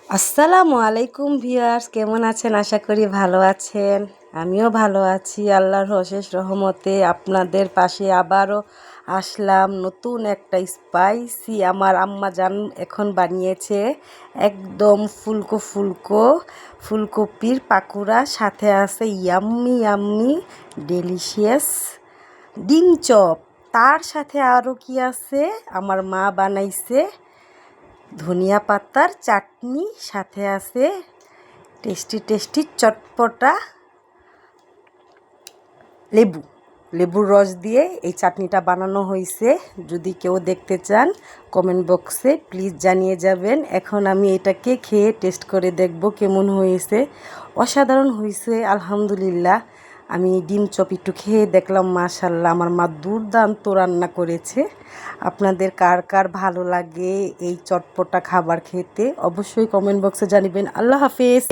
আসসালামু আলাইকুম ভিউয়ার্স, কেমন আছেন? আশা করি ভালো আছেন। আমিও ভালো আছি, আল্লাহর অশেষ রহমতে। আপনাদের পাশে আবারও আসলাম নতুন একটা স্পাইসি আমার আম্মা জান এখন বানিয়েছে একদম ফুলকো ফুলকো ফুলকপির পাকুড়া, সাথে আছে ইয়াম্মি ইয়াম্মি ডেলিশিয়াস ডিম চপ। তার সাথে আরও কি আছে, আমার মা বানাইছে ধনিয়া পাতার চাটনি, সাথে আছে টেস্টি টেস্টি চটপটা লেবুর রস দিয়ে এই চাটনিটা বানানো হয়েছে। যদি কেউ দেখতে চান কমেন্ট বক্সে প্লিজ জানিয়ে যাবেন। এখন আমি এটাকে খেয়ে টেস্ট করে দেখব কেমন হয়েছে। অসাধারণ হয়েছে আলহামদুলিল্লাহ। আমি ডিম চপ একটু খেয়ে দেখলাম, মাশাল্লাহ আমার মা দুর্দান্ত রান্না করেছে। আপনাদের কার কার ভালো লাগে এই চটপটা খাবার খেতে অবশ্যই কমেন্ট বক্সে জানাবেন। আল্লাহ হাফেজ।